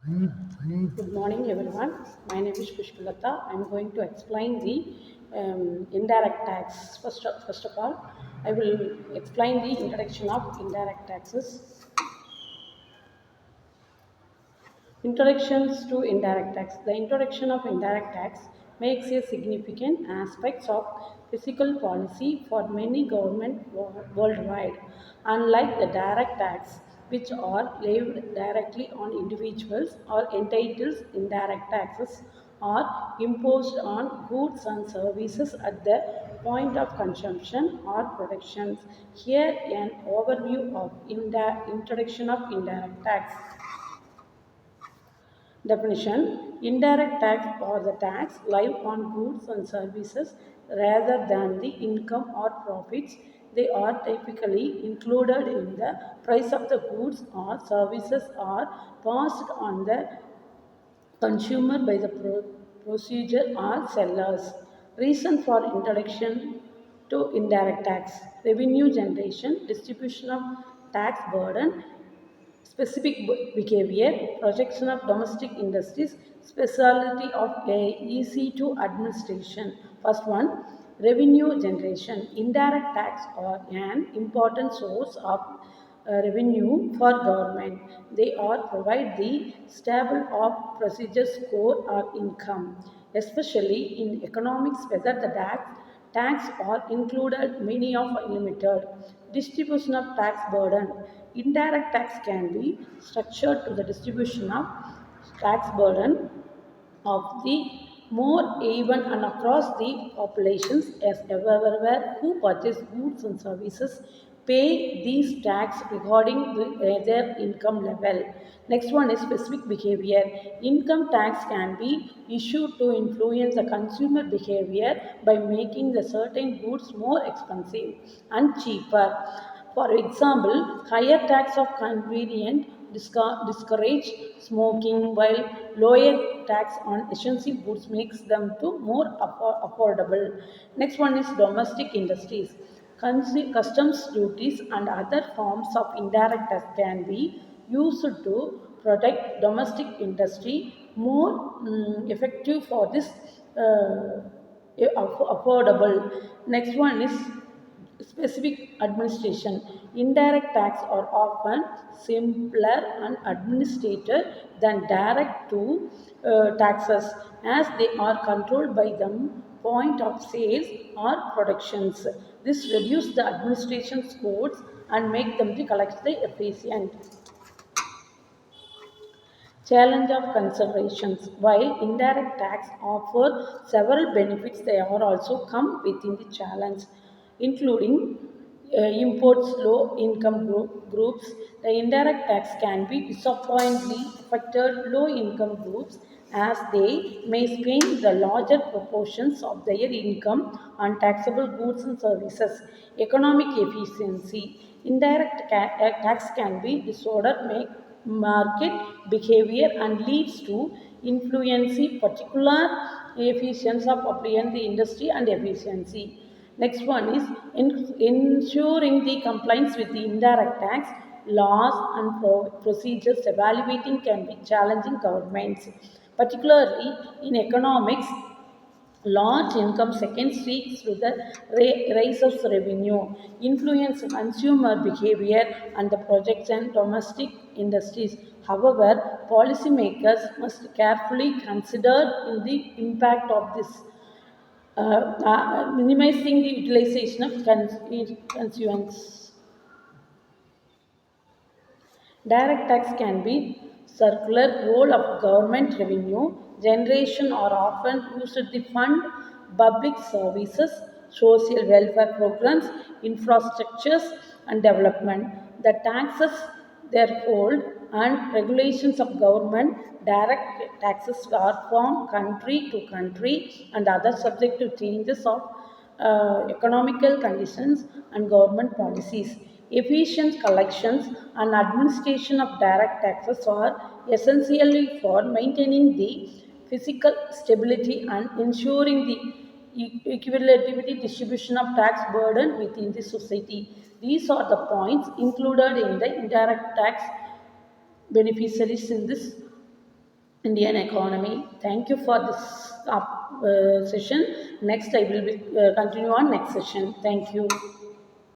Good morning, everyone. My name is Pushpalata. I'm going to explain the indirect tax. First of all, I will explain the introduction of indirect taxes. Introductions to indirect tax. The introduction of indirect tax makes a significant aspect of fiscal policy for many governments worldwide. Unlike the direct tax, which are levied directly on individuals or entities, indirect taxes are imposed on goods and services at the point of consumption or production. Here an overview of introduction of indirect tax. Definition: indirect tax or the tax live on goods and services rather than the income or profits. They are typically included in the price of the goods or services or passed on the consumer by the procedure or sellers. Reason for introduction to indirect tax: revenue generation, distribution of tax burden, specific behavior, projection of domestic industries, specialty of easy to administration. First one, revenue generation. Indirect tax are an important source of revenue for government. They are provide the stable of procedure score or income, especially in economics whether the tax are included many of limited. Distribution of tax burden. Indirect tax can be structured to the distribution of tax burden of the more even and across the populations as everywhere who purchase goods and services pay these tax regarding their income level. Next one is specific behavior. Income tax can be issued to influence the consumer behavior by making the certain goods more expensive and cheaper. For example, higher tax of convenient discourage smoking, while lower tax on essential goods makes them to more affordable. Next one is domestic industries. Customs duties and other forms of indirect tax can be used to protect domestic industry more effective for this affordable. Next one is specific administration. Indirect tax are often simpler and administrated than direct to taxes as they are controlled by the point of sales or productions. This reduces the administration costs and make them to collect the efficient. Challenge of considerations. While indirect tax offer several benefits, they are also come within the challenge, including imports low income groups. The indirect tax can be disappointingly affected low income groups as they may spend the larger proportions of their income on taxable goods and services. Economic efficiency. Indirect tax can be disorder make market behavior and leads to influencing particular efficiency of appliance the industry and efficiency. Next one is ensuring the compliance with the indirect tax laws and procedures. Evaluating can be challenging governments, particularly in economics. Large income second streaks to the rise of revenue, influence consumer behavior and the projects and domestic industries. However, policymakers must carefully consider in the impact of this, minimizing the utilization of consumers. Direct tax can be circular role of government revenue generation or often used to fund public services, social welfare programs, infrastructures and development. The taxes, therefore, and regulations of government direct taxes are from country to country and other subject to changes of economical conditions and government policies. Efficient collections and administration of direct taxes are essentially for maintaining the physical stability and ensuring the equitable distribution of tax burden within the society. These are the points included in the indirect tax beneficiaries in this Indian economy. Thank you for this session. Next, I will be, continue on next session. Thank you.